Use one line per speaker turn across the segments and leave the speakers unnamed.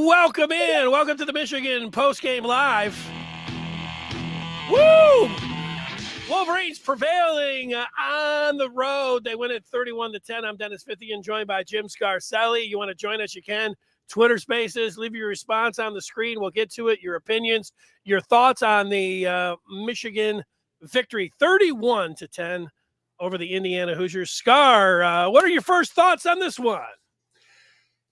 Welcome in. Welcome to the Michigan Postgame Live. Woo! Wolverines prevailing on the road. They win it 31-10. I'm Dennis Fithian, joined by Jim Scarcelli. You want to join us, you can. Twitter Spaces, leave your response on the screen. We'll get to it, your opinions, your thoughts on the Michigan victory 31-10 over the Indiana Hoosiers. Scar, what are your first thoughts on this one?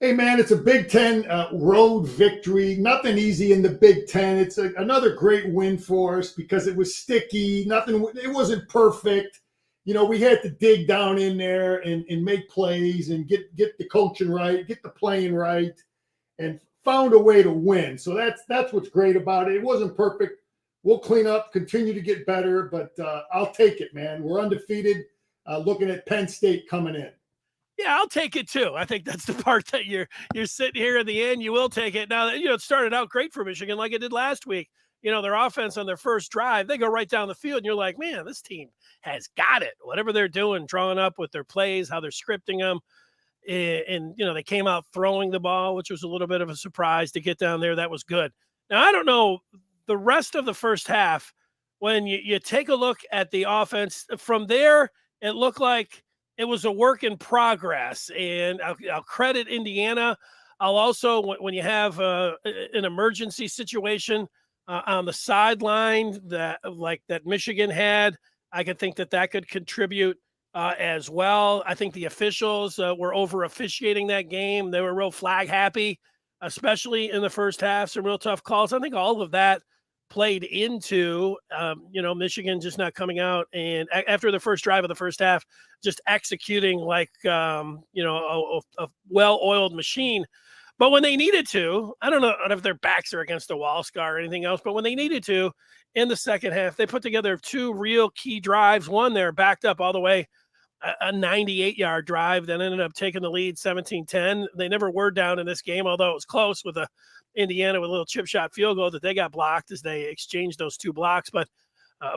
Hey, man, it's a Big Ten road victory. Nothing easy in the Big Ten. It's another great win for us because it was sticky. It wasn't perfect. You know, we had to dig down in there and make plays and get the coaching right, get the playing right, and found a way to win. So that's what's great about it. It wasn't perfect. We'll clean up, continue to get better, but I'll take it, man. We're undefeated, looking at Penn State coming in.
Yeah, I'll take it too. I think that's the part that you're sitting here at the end. You will take it. Now, it started out great for Michigan like it did last week. Their offense on their first drive, they go right down the field, and you're like, man, this team has got it. Whatever they're doing, drawing up with their plays, how they're scripting them. And they came out throwing the ball, which was a little bit of a surprise to get down there. That was good. Now, I don't know, the rest of the first half, when you take a look at the offense, from there, it looked like it was a work in progress, and I'll credit Indiana. I'll also, when you have an emergency situation on the sideline that Michigan had, I could think that could contribute as well. I think the officials were over officiating that game. They were real flag happy, especially in the first half. Some real tough calls. I think all of that played into, Michigan just not coming out and after the first drive of the first half, just executing like, a well-oiled machine. But when they needed to, I don't know if their backs are against the wall, Scar, or anything else, but when they needed to in the second half, they put together two real key drives. One, they're backed up all the way, a 98-yard drive that ended up taking the lead 17-10. They never were down in this game, although it was close with Indiana with a little chip shot field goal that they got blocked as they exchanged those two blocks, but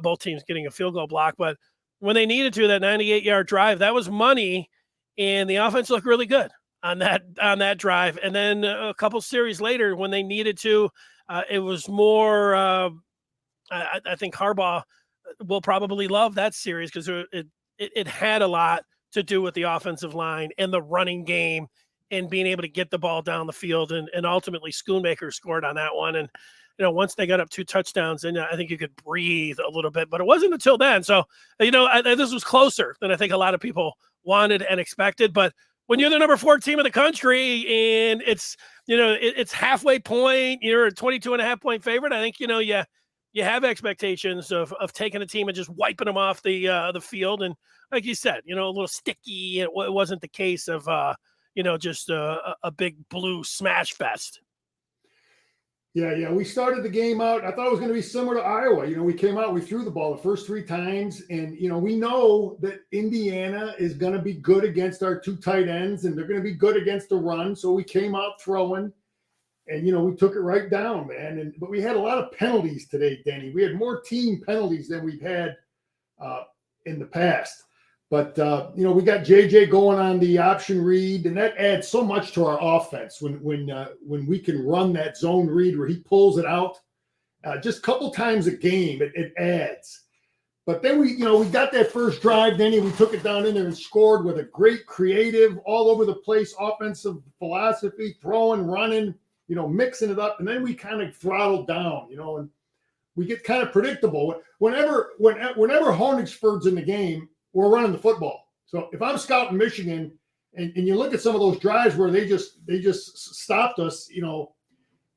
both teams getting a field goal block. But when they needed to, that 98-yard drive, that was money, and the offense looked really good on that drive. And then a couple series later, when they needed to, it was more. I think Harbaugh will probably love that series because it had a lot to do with the offensive line and the running game and being able to get the ball down the field. And ultimately Schoonmaker scored on that one. And, once they got up 2 touchdowns, then I think you could breathe a little bit, but it wasn't until then. So, this was closer than I think a lot of people wanted and expected. But when you're the number 4 team in the country and it's, it's halfway point, you're a 22.5 point favorite. I think, you have expectations of taking a team and just wiping them off the field. And like you said, a little sticky. It wasn't the case of, just a big blue smash fest.
Yeah. We started the game out. I thought it was going to be similar to Iowa. We came out, we threw the ball the first 3 times. And, we know that Indiana is going to be good against our 2 tight ends, and they're going to be good against the run. So we came out throwing. And, we took it right down, man. But we had a lot of penalties today, Denny. We had more team penalties than we've had in the past. But, we got JJ going on the option read, and that adds so much to our offense when we can run that zone read where he pulls it out. Just a couple times a game, it adds. But then we got that first drive, Denny. We took it down in there and scored with a great creative, all over the place offensive philosophy, throwing, running, mixing it up, and then we kind of throttled down, and we get kind of predictable. Whenever Honigsford's in the game, we're running the football. So if I'm scouting Michigan, and you look at some of those drives where they just stopped us,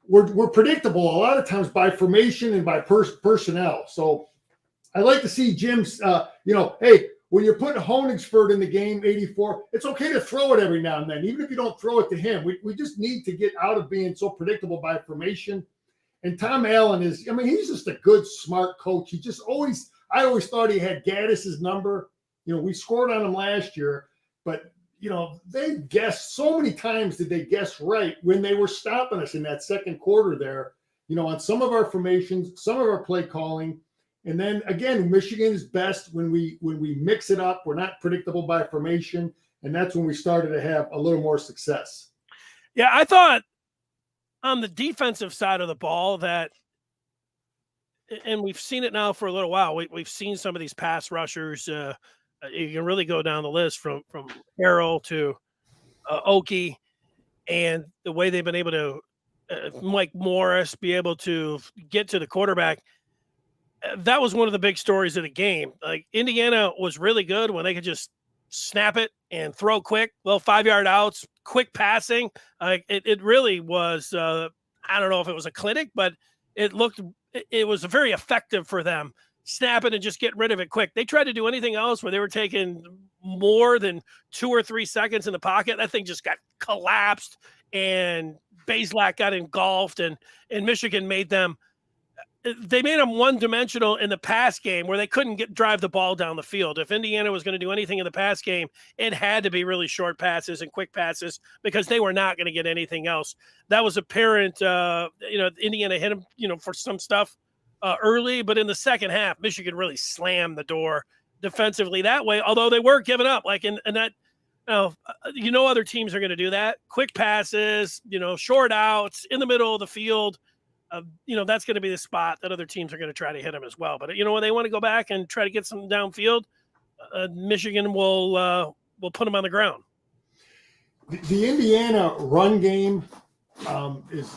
we're predictable a lot of times by formation and by personnel. So I like to see Jim's, hey, when you're putting Honigsford in the game, 84, it's okay to throw it every now and then, even if you don't throw it to him. We just need to get out of being so predictable by formation. And Tom Allen he's just a good, smart coach. I always thought he had Gaddis's number. We scored on him last year, but, they guessed so many times did they guess right when they were stopping us in that second quarter there, on some of our formations, some of our play calling. And then again, Michigan is best when we mix it up. We're not predictable by formation, and that's when we started to have a little more success.
Yeah, I thought on the defensive side of the ball that, and we've seen it now for a little while. We've seen some of these pass rushers. You can really go down the list from Harrell to Oki, and the way they've been able to Mike Morris be able to get to the quarterback. That was one of the big stories of the game. Like Indiana was really good when they could just snap it and throw quick, little 5-yard outs, quick passing. It really was. I don't know if it was a clinic, but it was very effective for them. Snap it and just get rid of it quick. They tried to do anything else where they were taking more than 2 or 3 seconds in the pocket. That thing just got collapsed, and Bazelak got engulfed, and Michigan made them one-dimensional in the pass game where they couldn't drive the ball down the field. If Indiana was going to do anything in the pass game, it had to be really short passes and quick passes because they were not going to get anything else. That was apparent. Indiana hit them, for some stuff early, but in the second half, Michigan really slammed the door defensively that way, although they were giving up. Like in that, other teams are going to do that. Quick passes, short outs in the middle of the field. That's going to be the spot that other teams are going to try to hit them as well. But when they want to go back and try to get some downfield, Michigan will put them on the ground.
The Indiana run game is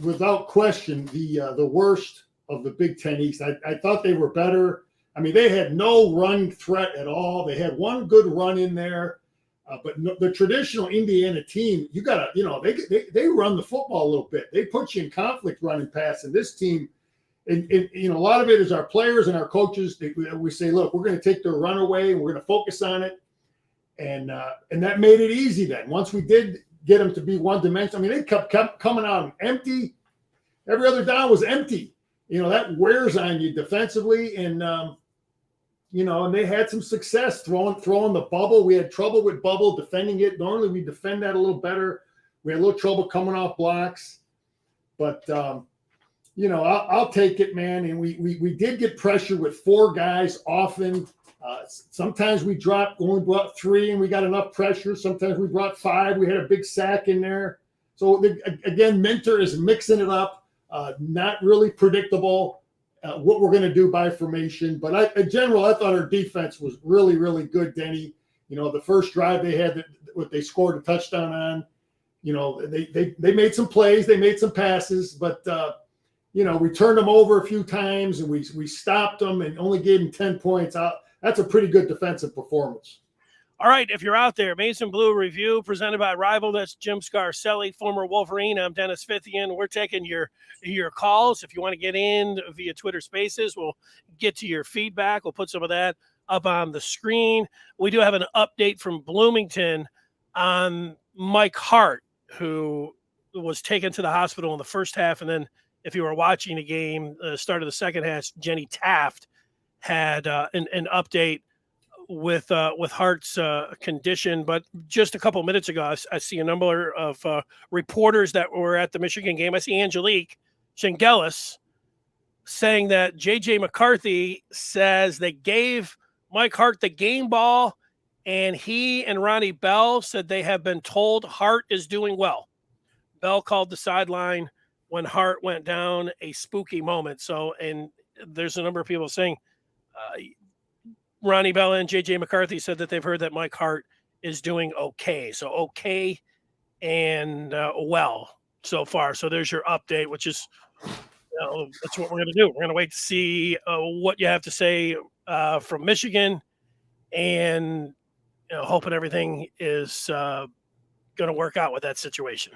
without question the worst of the Big Ten East. I thought they were better. I mean, they had no run threat at all. They had one good run in there. But the traditional Indiana team, you got to, they run the football a little bit. They put you in conflict running pass. And this team, and a lot of it is our players and our coaches. We say, look, we're going to take their run away and we're going to focus on it. And that made it easy then. Once we did get them to be one-dimensional, I mean, they kept coming out empty. Every other down was empty. That wears on you defensively. And, and they had some success throwing the bubble. We had trouble with bubble defending it. Normally we defend that a little better. We had a little trouble coming off blocks, but I'll take it, man. And we did get pressure with 4 guys often. Sometimes we only brought 3 and we got enough pressure. Sometimes we brought 5. We had a big sack in there. So again, Minter is mixing it up. Not really predictable. What we're going to do by formation. But in general, I thought our defense was really, really good, Denny. The first drive they had, what they scored a touchdown on, they made some plays, they made some passes, but, we turned them over a few times and we stopped them and only gave them 10 points out. That's a pretty good defensive performance.
All right, if you're out there, Mason Blue Review presented by Rival. That's Jim Scarcelli, former Wolverine. I'm Dennis Fithian. We're taking your calls. If you want to get in via Twitter Spaces, we'll get to your feedback. We'll put some of that up on the screen. We do have an update from Bloomington on Mike Hart, who was taken to the hospital in the first half. And then if you were watching the game, start of the second half, Jenny Taft had an update with Hart's condition. But just a couple of minutes ago, I see a number of reporters that were at the Michigan game. I see Angelique Shengelis saying that J.J. McCarthy says they gave Mike Hart the game ball, and he and Ronnie Bell said they have been told Hart is doing well. Bell called the sideline when Hart went down a spooky moment. So, and there's a number of people saying Ronnie Bell and J.J. McCarthy said that they've heard that Mike Hart is doing okay. So okay and well so far. So there's your update, which is that's what we're going to do. We're going to wait to see what you have to say from Michigan, and hoping everything is going to work out with that situation.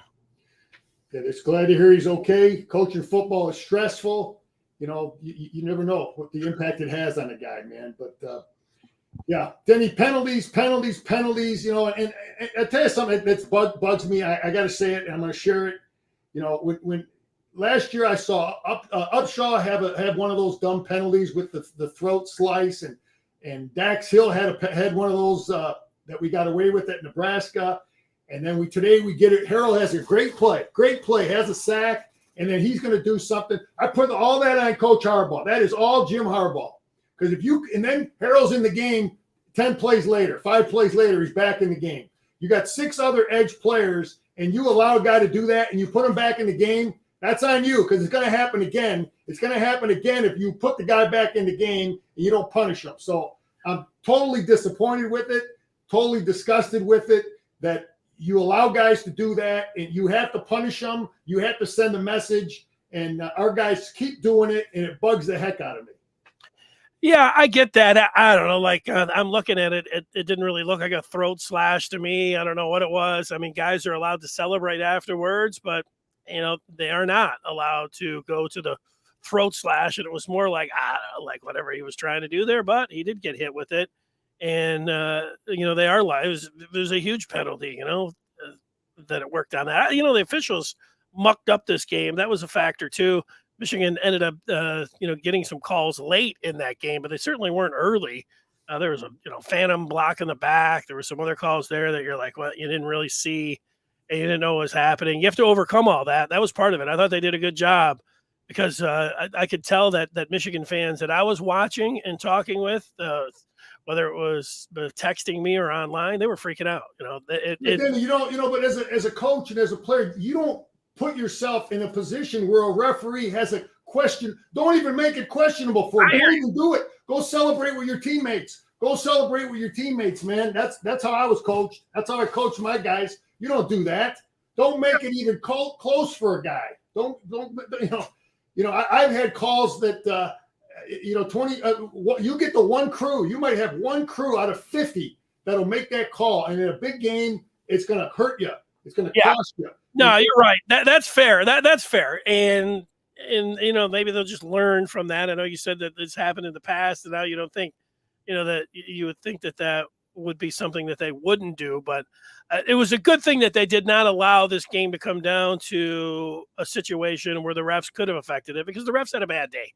Yeah, it's glad to hear he's okay. Coaching football is stressful. You never know what the impact it has on a guy, man. But yeah, Denny, penalties. And I tell you something that bugs me. I got to say it, and I'm going to share it. When last year I saw Upshaw have one of those dumb penalties with the throat slice, and Dax Hill had one of those that we got away with at Nebraska. And then today we get it. Harrell has a great play, has a sack, and then he's going to do something. I put all that on Coach Harbaugh. That is all Jim Harbaugh. Because and then Harrell's in the game 10 plays later, 5 plays later, he's back in the game. You got 6 other edge players, and you allow a guy to do that and you put him back in the game, that's on you, because it's going to happen again. It's going to happen again if you put the guy back in the game and you don't punish him. So I'm totally disappointed with it, totally disgusted with it, that you allow guys to do that, and you have to punish them. You have to send a message, and our guys keep doing it, and it bugs the heck out of me.
Yeah, I get that. I don't know. Like I'm looking at it. It didn't really look like a throat slash to me. I don't know what it was. I mean, guys are allowed to celebrate afterwards, but they are not allowed to go to the throat slash. And it was more like, I don't know, like whatever he was trying to do there, but he did get hit with it. And they are live. There's a huge penalty. That it worked on that. The officials mucked up this game. That was a factor too. Michigan ended up, getting some calls late in that game, but they certainly weren't early. There was a, phantom block in the back. There were some other calls there that you're like, well, you didn't really see and you didn't know what was happening. You have to overcome all that. That was part of it. I thought they did a good job because I could tell that Michigan fans that I was watching and talking with, whether it was texting me or online, they were freaking out.
But as a coach and as a player, you don't put yourself in a position where a referee has a question. Don't even make it questionable for you. Don't even do it. Go celebrate with your teammates. Go celebrate with your teammates, man. That's how I was coached. That's how I coach my guys. You don't do that. Don't make it even close for a guy. Don't. I've had calls that 20. You get the one crew. You might have one crew out of 50 that'll make that call, and in a big game, it's going to hurt you. It's going to cost you.
No, you're right. That's fair. That's fair. And maybe they'll just learn from that. I know you said that this happened in the past, and now you don't think, that you would think that would be something that they wouldn't do. But it was a good thing that they did not allow this game to come down to a situation where the refs could have affected it, because the refs had a bad day,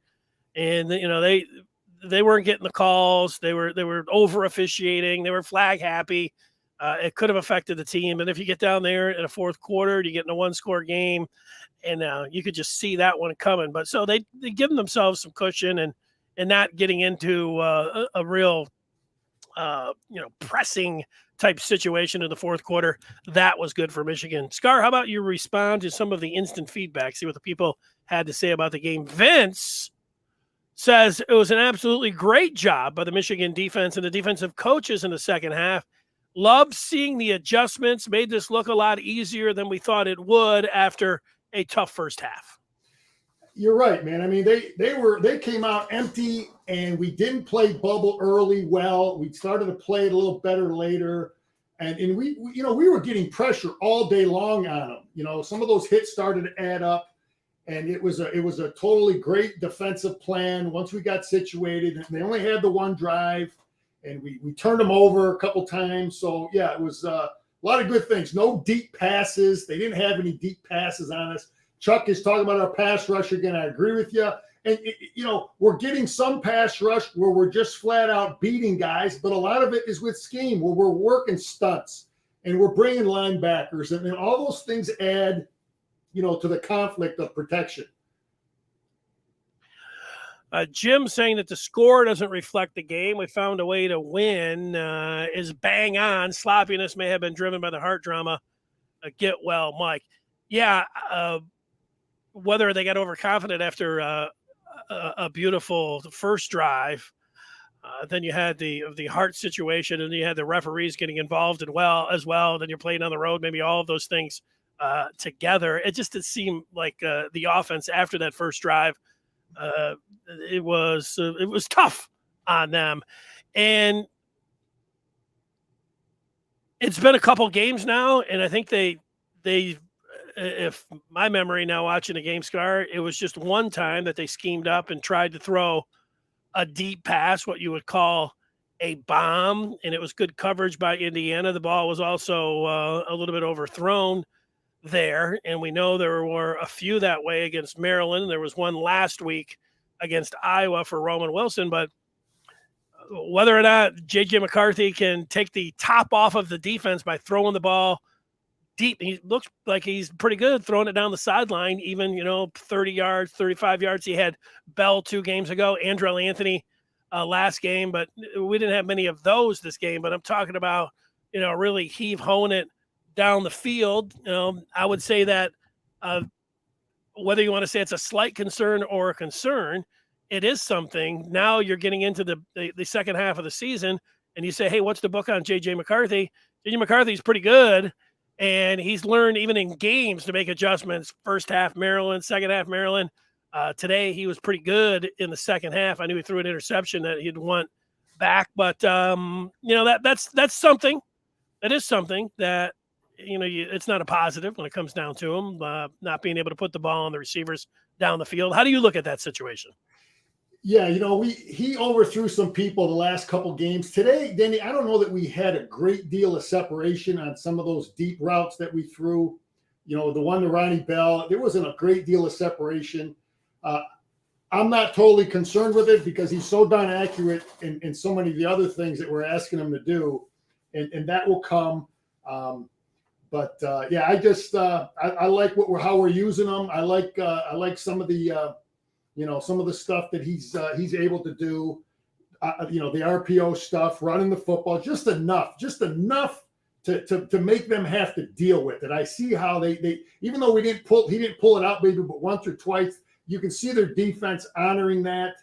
and they weren't getting the calls. They were over officiating. They were flag happy. It could have affected the team. And if you get down there in a fourth quarter, you get in a one-score game, and you could just see that one coming. But so they give themselves some cushion and not getting into a real, pressing type situation in the fourth quarter. That was good for Michigan. Scar, how about you respond to some of the instant feedback, see what the people had to say about the game? Vince says it was an absolutely great job by the Michigan defense and the defensive coaches in the second half. Loved seeing the adjustments, made this look a lot easier than we thought it would after a tough first half.
You're right, man. I mean, they came out empty, and we didn't play bubble early well. We started to play it a little better later, and we were getting pressure all day long on them. Some of those hits started to add up, and it was a totally great defensive plan once we got situated. And they only had the one drive. And we turned them over a couple times. So, yeah, it was a lot of good things. No deep passes. They didn't have any deep passes on us. Chuck is talking about our pass rush again. I agree with you. And, we're getting some pass rush where we're just flat out beating guys. But a lot of it is with scheme, where we're working stunts and we're bringing linebackers. And all those things add, to the conflict of protection.
Jim saying that the score doesn't reflect the game. We found a way to win is bang on. Sloppiness may have been driven by the Hart drama. Get well, Mike. Yeah, whether they got overconfident after a beautiful first drive, then you had the Hart situation, and you had the referees getting involved as well. Then you're playing on the road, maybe all of those things together. It just did seem like the offense after that first drive, it was tough on them, and it's been a couple games now, and I think they if my memory now watching the game, Scar, it was just one time that they schemed up and tried to throw a deep pass, what you would call a bomb, and it was good coverage by Indiana. The ball was also a little bit overthrown there, and we know there were a few that way against Maryland. There was one last week against Iowa for Roman Wilson, but whether or not J.J. McCarthy can take the top off of the defense by throwing the ball deep, he looks like he's pretty good throwing it down the sideline, even 30 yards, 35 yards. He had Bell 2 games ago, Andrell Anthony last game, but we didn't have many of those this game. But I'm talking about really heave-hoeing it down the field. I would say that whether you want to say it's a slight concern or a concern, it is something. Now you're getting into the second half of the season, and you say, hey, what's the book on J.J. McCarthy? J.J. McCarthy's pretty good, and he's learned even in games to make adjustments. First half Maryland, second half Maryland. Today he was pretty good in the second half. I knew he threw an interception that he'd want back, but that's something. That is something that it's not a positive when it comes down to him not being able to put the ball on the receivers down the field. How do you look at that situation?
Yeah, he overthrew some people the last couple games. Today, Denny, I don't know that we had a great deal of separation on some of those deep routes that we threw. The one to Ronnie Bell, there wasn't a great deal of separation. I'm not totally concerned with it because he's so darn accurate in so many of the other things that we're asking him to do, and that will come. I just I like how we're using them. I like some of the some of the stuff that he's able to do. The RPO stuff, running the football, just enough to make them have to deal with it. I see how they even though he didn't pull it out maybe but once or twice, you can see their defense honoring that.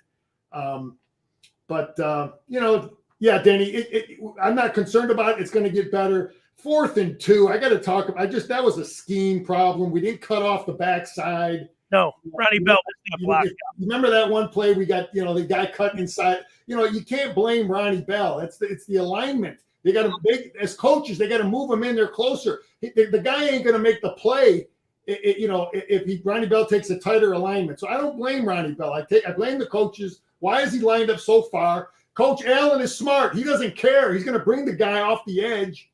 Denny, I'm not concerned about it. It's going to get better. 4th and 2, I got to talk about. That was a scheme problem. We didn't cut off the backside.
No, Ronnie Bell was not blocked.
Remember that one play we got? The guy cut inside. You can't blame Ronnie Bell. It's the alignment. They got to as coaches. They got to move him in there closer. The guy ain't going to make the play. If Ronnie Bell takes a tighter alignment. So I don't blame Ronnie Bell. I blame the coaches. Why is he lined up so far? Coach Allen is smart. He doesn't care. He's going to bring the guy off the edge.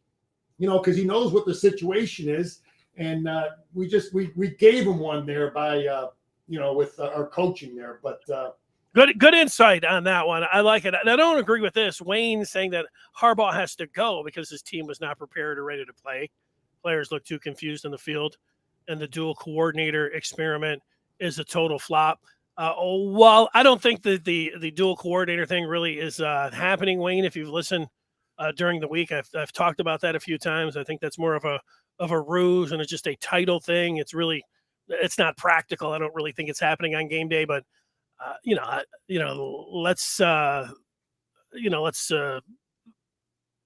Because he knows what the situation is, and we gave him one there by with our coaching there. But
good insight on that one. I like it. And I don't agree with this. Wayne saying that Harbaugh has to go because his team was not prepared or ready to play. Players look too confused in the field, and the dual coordinator experiment is a total flop. Well, I don't think that the dual coordinator thing really is happening, Wayne. If you've listened during the week, I've talked about that a few times. I think that's more of a ruse, and it's just a title thing. It's not practical. I don't really think it's happening on game day, but let's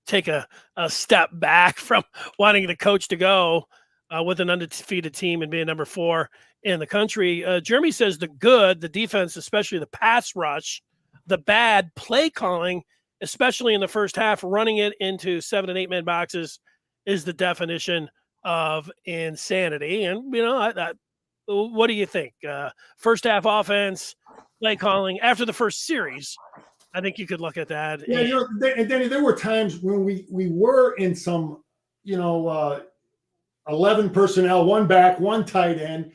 take a step back from wanting the coach to go with an undefeated team and being number 4 in the country. Jeremy says the defense, especially the pass rush, the bad play calling, especially in the first half, running it into 7 and 8 man boxes is the definition of insanity. And, what do you think? First half offense, play calling after the first series, I think you could look at that.
Yeah, and Danny, there were times when we were in some, 11 personnel, one back, one tight end,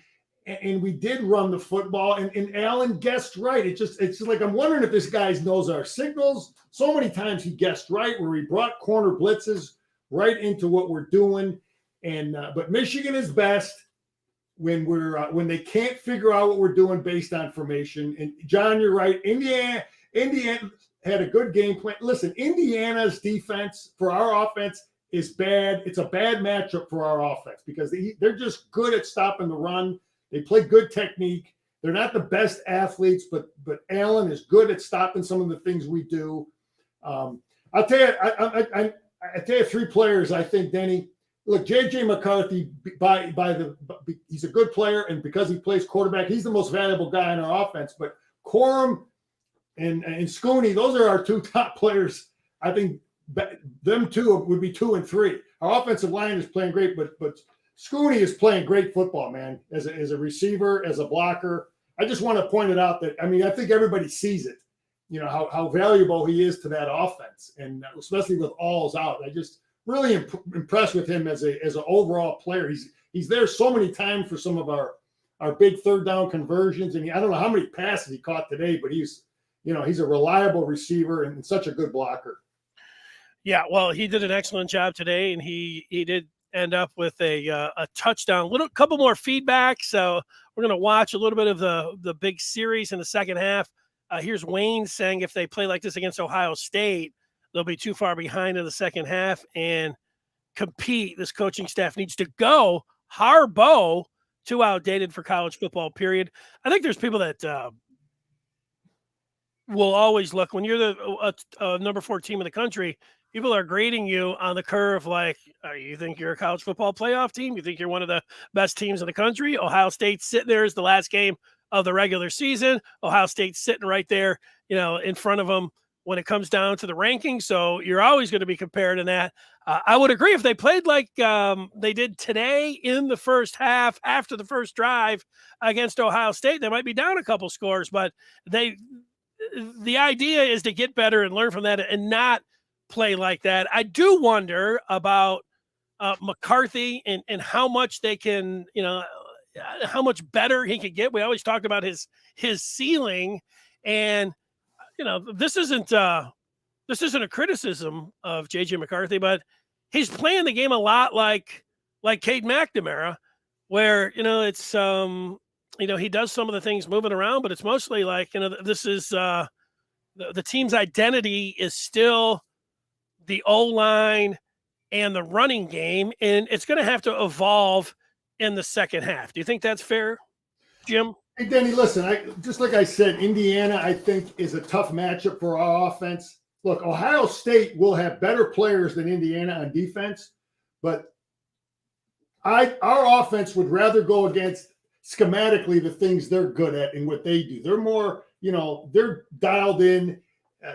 and we did run the football, and Allen guessed right. It's like I'm wondering if this guy knows our signals. So many times he guessed right where he brought corner blitzes right into what we're doing. And but Michigan is best when they can't figure out what we're doing based on formation. And John, you're right. Indiana had a good game plan. Listen, Indiana's defense for our offense is bad. It's a bad matchup for our offense because they're just good at stopping the run. They play good technique. They're not the best athletes, but Allen is good at stopping some of the things we do. I'll tell you, I tell you 3 players I think, Denny. Look, J.J. McCarthy, he's a good player, and because he plays quarterback, he's the most valuable guy in our offense. But Corum and Scooney, those are our 2 top players. I think them 2 would be 2 and 3. Our offensive line is playing great, but Scooney is playing great football, man, as a receiver, as a blocker. I just want to point it out that, I think everybody sees it, how valuable he is to that offense, and especially with Alls out. I just really impressed with him as an overall player. He's there so many times for some of our big third down conversions, and I don't know how many passes he caught today, but he's a reliable receiver and such a good blocker.
Yeah, well, he did an excellent job today, and he did end up with a touchdown. Couple more feedback, so we're going to watch a little bit of the big series in the second half. Here's Wayne saying if they play like this against Ohio State, they'll be too far behind in the second half, and compete. This coaching staff needs to go. Harbaugh, too outdated for college football, period. I think there's people that will always look when you're the number 4 team in the country. People are grading you on the curve like, you think you're a college football playoff team? You think you're one of the best teams in the country? Ohio State's sitting there as the last game of the regular season. Ohio State's sitting right there, in front of them when it comes down to the rankings. So you're always going to be compared in that. I would agree if they played like they did today in the first half after the first drive against Ohio State, they might be down a couple scores, but the idea is to get better and learn from that and not play like that. I do wonder about McCarthy and how much they can, how much better he could get. We always talked about his ceiling, and this isn't a criticism of JJ McCarthy, but he's playing the game a lot like Cade McNamara, where it's he does some of the things moving around, but it's mostly like this is the team's identity is still the O-line and the running game, and it's going to have to evolve in the second half. Do you think that's fair, Jim?
Hey, Denny, listen, just like I said, Indiana, I think, is a tough matchup for our offense. Look, Ohio State will have better players than Indiana on defense, but our offense would rather go against schematically the things they're good at and what they do. They're more, they're dialed in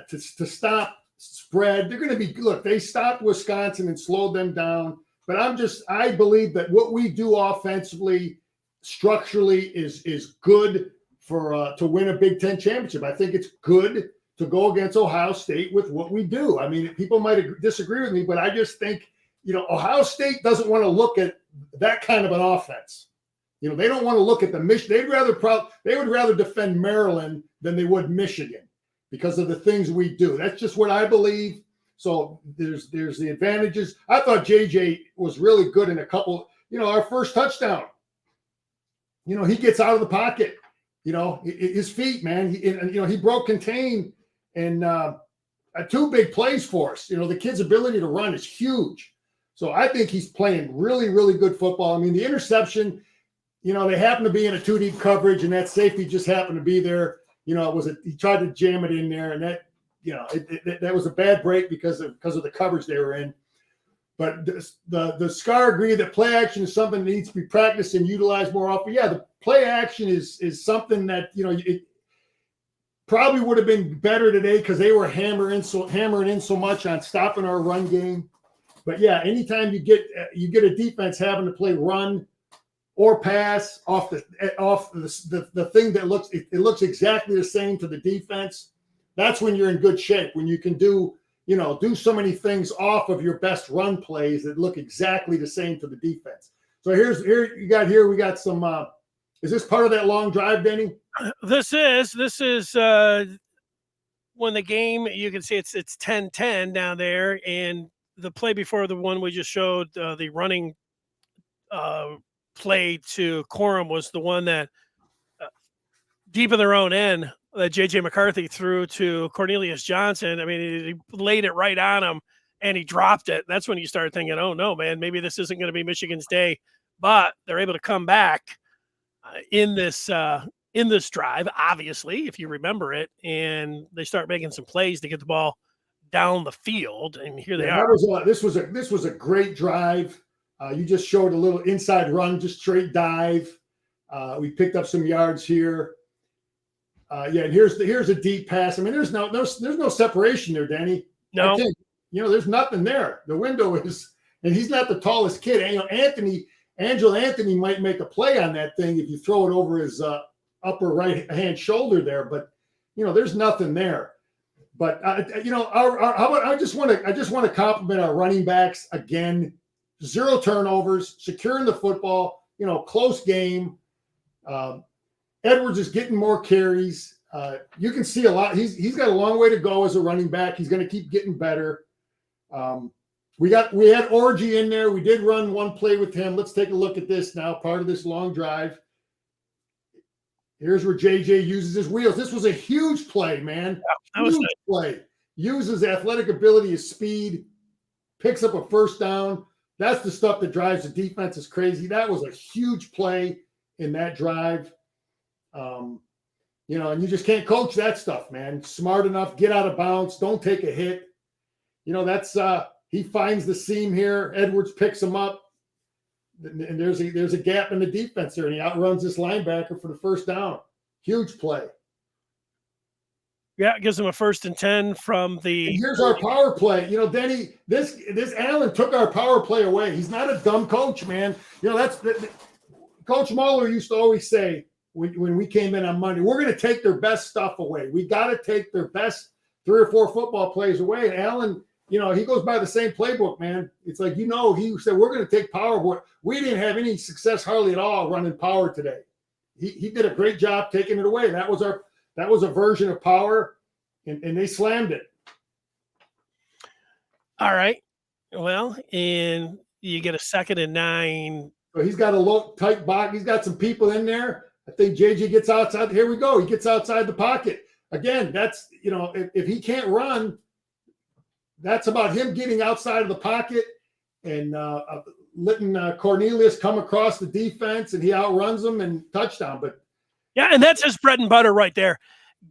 to stop spread. They're going to be, look, they stopped Wisconsin and slowed them down. But I believe that what we do offensively, structurally, is good for to win a Big Ten championship. I think it's good to go against Ohio State with what we do. I mean, people might disagree with me, but I just think, Ohio State doesn't want to look at that kind of an offense. They don't want to look at the Michigan. They would rather defend Maryland than they would Michigan because of the things we do. That's just what I believe. So there's the advantages. I thought JJ was really good in a couple, our first touchdown. He gets out of the pocket, his feet, man. He broke contain and 2 big plays for us. The kid's ability to run is huge. So I think he's playing really, really good football. I mean, the interception, they happen to be in a 2 deep coverage and that safety just happened to be there. He tried to jam it in there and that, that was a bad break because of the coverage they were in. But the Scar agreed that play action is something that needs to be practiced and utilized more often. Yeah, the play action is something that it probably would have been better today because they were hammering in so much on stopping our run game. But yeah, anytime you get a defense having to play run or pass off the thing that looks exactly the same to the defense, that's when you're in good shape. When you can do so many things off of your best run plays that look exactly the same to the defense. So we got some. Is this part of that long drive, Denny?
This is when the game, you can see it's 10-10 down there, and the play before the one we just showed, the running play to Corum was the one that deep in their own end that JJ McCarthy threw to Cornelius Johnson. I mean, he laid it right on him and he dropped it. That's when you start thinking, oh no, man, maybe this isn't going to be Michigan's day, but they're able to come back in this drive, obviously, if you remember it, and they start making some plays to get the ball down the field, and here they are.
This was a great drive. You just showed a little inside run, just straight dive. We picked up some yards here. And here's a deep pass. I mean, there's no separation there, Danny.
No,
there's nothing there. The window is, and he's not the tallest kid. Angelo Anthony might make a play on that thing if you throw it over his upper right hand shoulder there, but there's nothing there. But I just want to compliment our running backs again. 0 turnovers, securing the football. Close game. Edwards is getting more carries. You can see a lot. He's got a long way to go as a running back. He's going to keep getting better. We had Orgy in there. We did run one play with him. Let's take a look at this now. Part of this long drive. Here's where JJ uses his wheels. This was a huge play, man.
That was
huge play. Uses athletic ability, his speed, picks up a first down. That's the stuff that drives the defense is crazy. That was a huge play in that drive. And you just can't coach that stuff, man. Smart enough, get out of bounds, don't take a hit. That's he finds the seam here. Edwards picks him up, and there's a gap in the defense there, and he outruns this linebacker for the first down. Huge play.
Yeah, it gives him a 1st and 10 from the.
And here's our power play. Denny, this Allen took our power play away. He's not a dumb coach, man. Coach Mueller used to always say when we came in on Monday, we're going to take their best stuff away. We got to take their best 3 or 4 football plays away. And Allen, he goes by the same playbook, man. It's like, he said, we're going to take power. We didn't have any success hardly at all running power today. He did a great job taking it away. That was a version of power, and they slammed it.
All right. Well, and you get a 2nd and 9.
So he's got a low, tight box. He's got some people in there. I think JJ gets outside. Here we go. He gets outside the pocket. Again, that's, if he can't run, that's about him getting outside of the pocket and letting Cornelius come across the defense, and he outruns them and touchdown. But
yeah, and that's his bread and butter right there.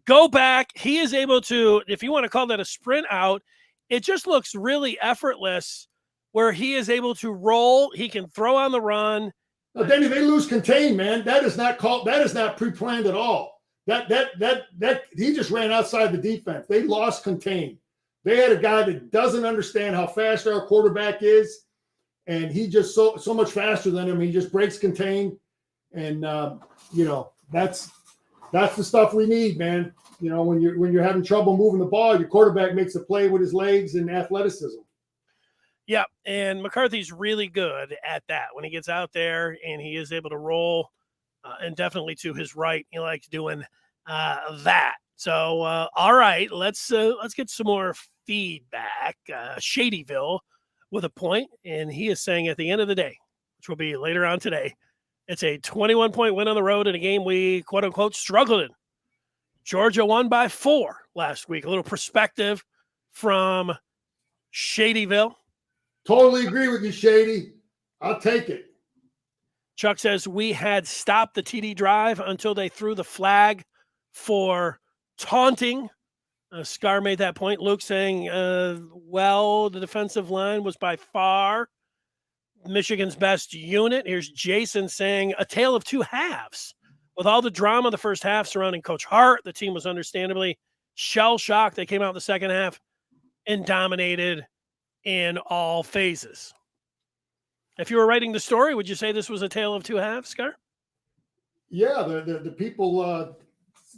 Go back. He is able to, if you want to call that a sprint out, it just looks really effortless where he is able to roll. He can throw on the run.
No, Danny, they lose contain, man. That is not pre-planned at all. That he just ran outside the defense. They lost contain. They had a guy that doesn't understand how fast our quarterback is, and he just so much faster than him. He just breaks contain, and that's the stuff we need, man. When you're having trouble moving the ball, your quarterback makes a play with his legs and athleticism.
Yeah, and McCarthy's really good at that when he gets out there and he is able to roll, and definitely to his right, he likes doing that. So, all right, let's get some more feedback. Shadyville with a point, and he is saying at the end of the day, which will be later on today, it's a 21-point win on the road in a game we, quote-unquote, struggled in. Georgia won by 4 last week. A little perspective from Shadyville.
Totally agree with you, Shady. I'll take it.
Chuck says we had stopped the TD drive until they threw the flag for taunting. Scar made that point. Luke saying, the defensive line was by far Michigan's best unit. Here's Jason saying a tale of 2 halves. With all the drama the first half surrounding Coach Hart, the team was understandably shell-shocked. They came out the second half and dominated in all phases. If you were writing the story, would you say this was a tale of 2 halves, Scar?
Yeah, the people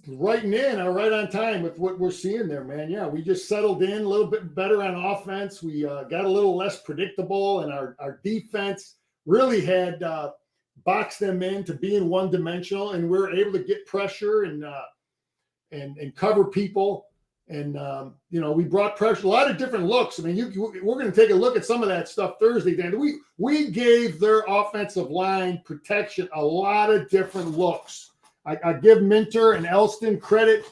writing in are right on time with what we're seeing there, man. Yeah, we just settled in a little bit better on offense. We got a little less predictable, and our defense really had boxed them in to being one-dimensional, and we're able to get pressure and cover people. And, we brought pressure, a lot of different looks. I mean, we're going to take a look at some of that stuff Thursday, Dan. We gave their offensive line protection a lot of different looks. I give Minter and Elston credit.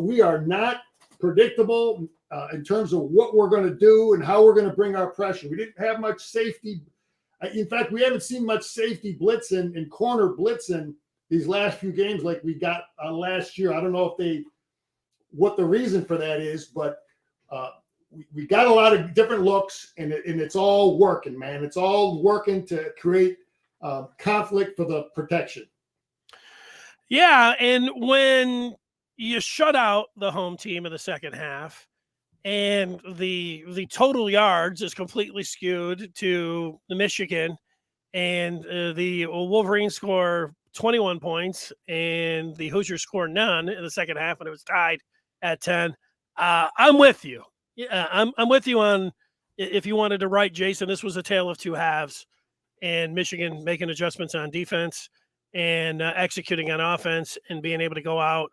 We are not predictable in terms of what we're going to do and how we're going to bring our pressure. We didn't have much safety. In fact, we haven't seen much safety blitzing and corner blitzing these last few games like we got last year. I don't know what the reason for that is, but we got a lot of different looks, and it's all working, man. It's all working to create conflict for the protection.
Yeah, and when you shut out the home team in the second half, and the total yards is completely skewed to the Michigan, and the Wolverines score 21 points, and the Hoosiers score none in the second half, and it was tied at 10. I'm with you. Yeah, I'm with you on if you wanted to write, Jason, this was a tale of 2 halves, and Michigan making adjustments on defense and executing on offense and being able to go out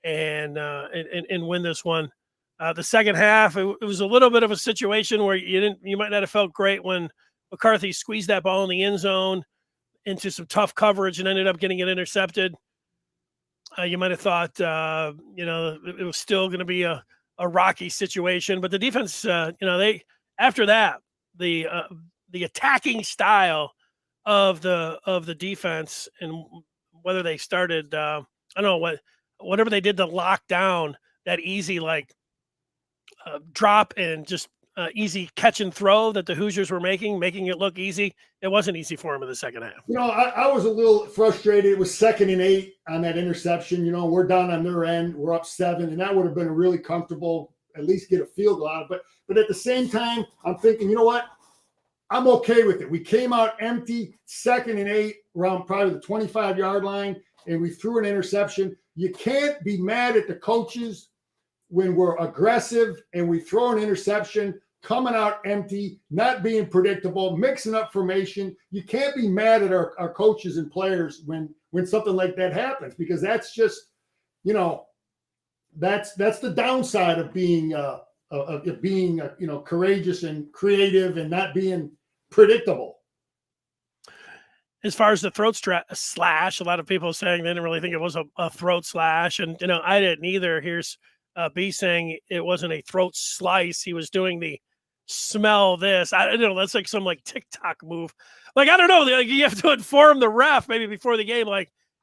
and win this one. The second half, it was a little bit of a situation where you might not have felt great when McCarthy squeezed that ball in the end zone into some tough coverage and ended up getting it intercepted. You might have thought, it was still going to be a rocky situation, but the defense, after that, the attacking style of the defense, and whether they started I don't know whatever they did to lock down that easy drop and just easy catch and throw that the Hoosiers were making it look easy. It wasn't easy for them in the second half.
I was a little frustrated. It was 2nd and 8 on that interception. We're down on their end. We're up 7, and that would have been a really comfortable, at least get a field goal out of it. But at the same time, I'm thinking, you know what? I'm okay with it. We came out empty, 2nd and 8, around probably the 25-yard line, and we threw an interception. You can't be mad at the coaches when we're aggressive and we throw an interception, coming out empty, not being predictable, mixing up formation. You can't be mad at our coaches and players when something like that happens, because that's just, that's the downside of being courageous and creative and not being predictable.
As far as the throat slash, a lot of people saying they didn't really think it was a throat slash, and I didn't either. Here's B saying it wasn't a throat slice. He was doing the smell this. I don't know. That's like some TikTok move. I don't know. You have to inform the ref maybe before the game.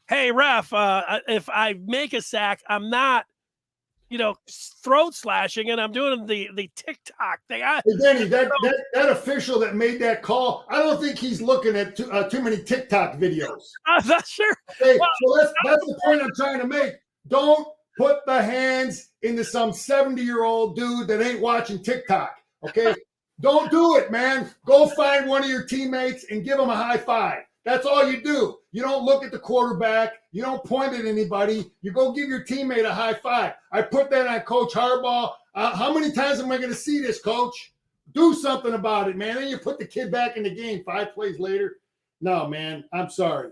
Hey ref, if I make a sack, I'm not, throat slashing, and I'm doing the TikTok thing.
Hey, Danny, that official that made that call, I don't think he's looking at too many TikTok videos.
I'm not sure.
Okay, so that's the point I'm trying to make. Don't put the hands into some 70-year-old dude that ain't watching TikTok. Okay, don't do it, man. Go find one of your teammates and give them a high five. That's all you do. You don't look at the quarterback. You don't point at anybody. You go give your teammate a high five. I put that on Coach Harbaugh. How many times am I going to see this, Coach? Do something about it, man. Then you put the kid back in the game 5 plays later. No, man, I'm sorry.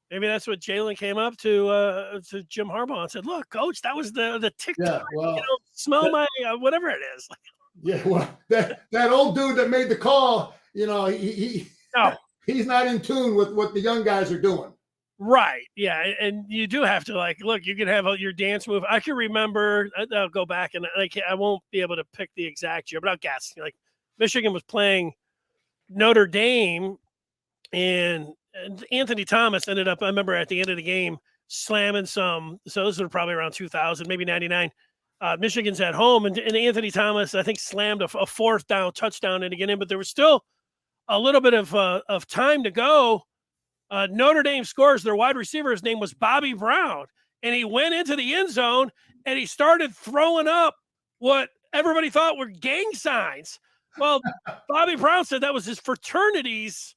Maybe that's what Jalen came up to Jim Harbaugh and said, "Look, Coach, that was the TikTok. Yeah, well, smell my whatever it is."
Yeah, well, that old dude that made the call, he's not in tune with what the young guys are doing.
Right. Yeah, and you do have to look. You can have your dance move. I can remember. I'll go back and I won't be able to pick the exact year, but I'll guess. Michigan was playing Notre Dame, and Anthony Thomas ended up, I remember at the end of the game, slamming some. So this was probably around 2000, maybe 99. Michigan's at home, and Anthony Thomas, I think, slammed a 4th down touchdown to get in, but there was still a little bit of time to go. Notre Dame scores. Their wide receiver, his name was Bobby Brown, and he went into the end zone, and he started throwing up what everybody thought were gang signs. Well, Bobby Brown said that was his fraternity's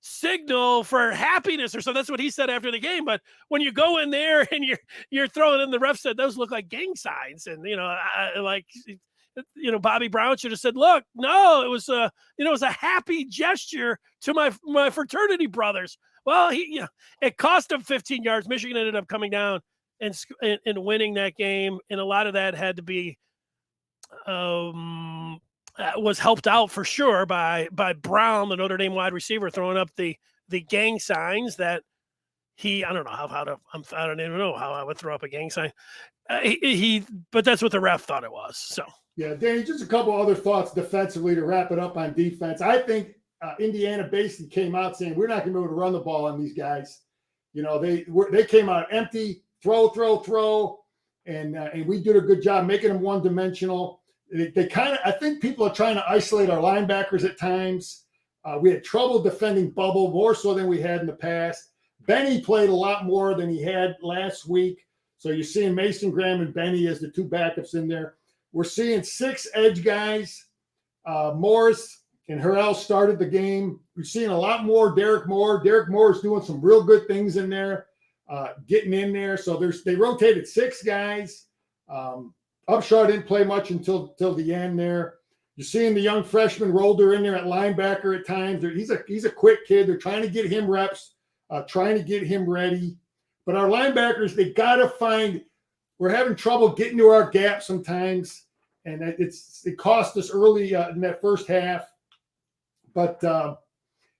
signal for happiness or so. That's what he said after the game. But when you go in there and you're throwing in, the ref said those look like gang signs, and Bobby Brown should have said, "Look, no, it was it was a happy gesture to my fraternity brothers." Well, it cost him 15 yards. Michigan ended up coming down and winning that game, and a lot of that had to be was helped out for sure by Brown, the Notre Dame wide receiver, throwing up the gang signs that I don't even know how I would throw up a gang sign. But that's what the ref thought it was. So
yeah, Danny, just a couple other thoughts defensively to wrap it up on defense. I think Indiana basically came out saying we're not going to be able to run the ball on these guys. They came out empty, throw, and we did a good job making them one-dimensional. They kind of, I think people are trying to isolate our linebackers at times. We had trouble defending bubble, more so than we had in the past. Benny played a lot more than he had last week. So you're seeing Mason Graham and Benny as the 2 backups in there. We're seeing 6 edge guys. Morris and Harrell started the game. We're seeing a lot more Derek Moore. Derek Moore is doing some real good things in there, getting in there. So they rotated 6 guys. Upshaw didn't play much until the end there. You're seeing the young freshman Rolder in there at linebacker at times. He's a quick kid. They're trying to get him reps, trying to get him ready. But our linebackers, they got to find – we're having trouble getting to our gap sometimes, and it cost us early in that first half. But, a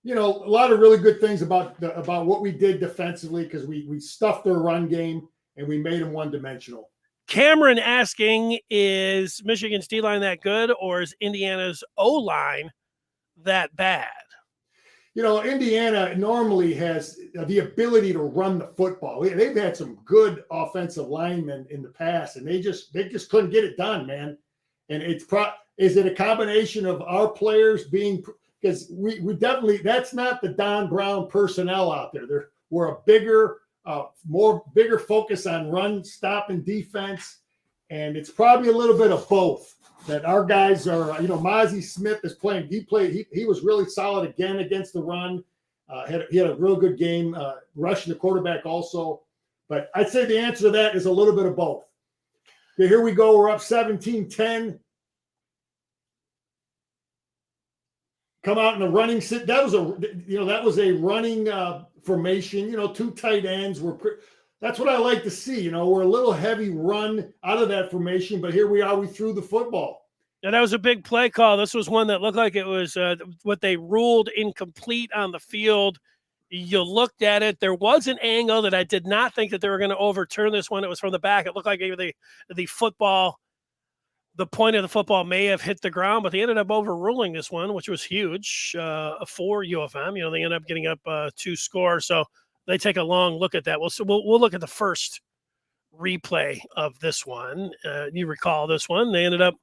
lot of really good things about what we did defensively, because we stuffed their run game and we made them one-dimensional.
Cameron asking, is Michigan's D-line that good, or is Indiana's O-line that bad.
Indiana normally has the ability to run the football. They've had some good offensive linemen in the past, and they just couldn't get it done, man. And is it a combination of our players being, because we definitely, that's not the Don Brown personnel out there. We're a bigger focus on run, stop, and defense, and it's probably a little bit of both. That our guys are, Mozzie Smith is playing. He was really solid again against the run. He had a real good game rushing the quarterback also. But I'd say the answer to that is a little bit of both. Okay, here we go. We're up 17-10. Come out in the running sit. That was a running formation. Two tight ends. That's what I like to see. We're a little heavy run out of that formation, but here we are. We threw the football.
And that was a big play call. This was one that looked like it was what they ruled incomplete on the field. You looked at it. There was an angle that I did not think that they were going to overturn this one. It was from the back. It looked like the football, the point of the football may have hit the ground, but they ended up overruling this one, which was huge for UFM. They ended up getting up 2 scores. So they take a long look at that. We'll look at the first replay of this one. You recall this one. They ended up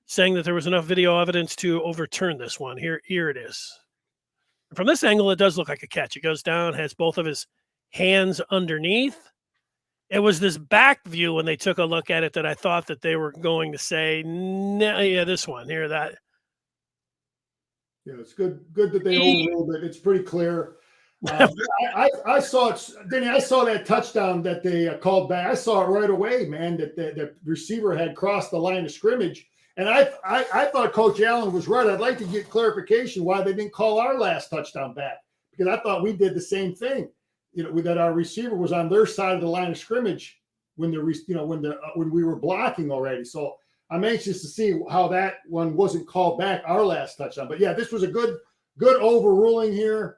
saying that there was enough video evidence to overturn this one. Here it is. From this angle, it does look like a catch. It goes down, has both of his hands underneath. It was this back view when they took a look at it that I thought that they were going to say, this one here, that.
Yeah, it's good that they overruled it. It's pretty clear. I saw it, Denny. I saw that touchdown that they called back. I saw it right away, man. That the receiver had crossed the line of scrimmage, and I thought Coach Allen was right. I'd like to get clarification why they didn't call our last touchdown back, because I thought we did the same thing. That our receiver was on their side of the line of scrimmage when we were blocking already. So I'm anxious to see how that one wasn't called back, our last touchdown. But yeah, this was a good overruling here.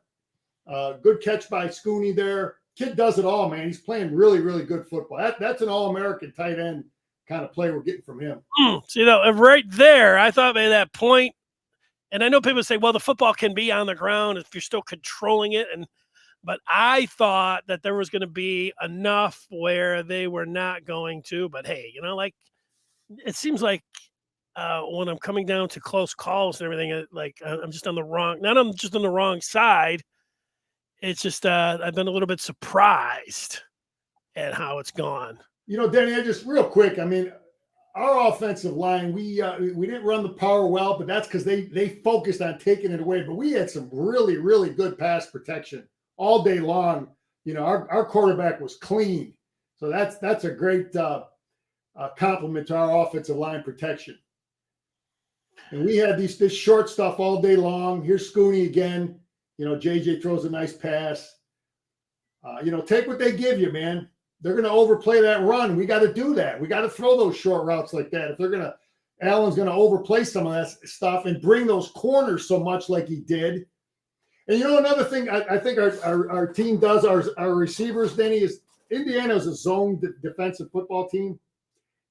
Good catch by Scooney there. Kid does it all, man. He's playing really, really good football. That's an all-American tight end kind of play we're getting from him.
Right there, I thought maybe that point, and I know people say, well, the football can be on the ground if you're still controlling it, but I thought that there was going to be enough where they were not going to. But hey, it seems like when I'm coming down to close calls and everything, I'm just on the wrong side. It's just I've been a little bit surprised at how it's gone.
Denny, just real quick. I mean, our offensive line, we didn't run the power well, but that's because they focused on taking it away. But we had some really, really good pass protection all day long. Our quarterback was clean, so that's a great compliment to our offensive line protection. And we had this short stuff all day long. Here's Scooney again. JJ throws a nice pass. Take what they give you, man. They're going to overplay that run. We got to do that. We got to throw those short routes like that. If Allen's going to overplay some of that stuff and bring those corners so much like he did. And another thing I think our team does, our receivers, Denny, is Indiana is a zone defensive football team.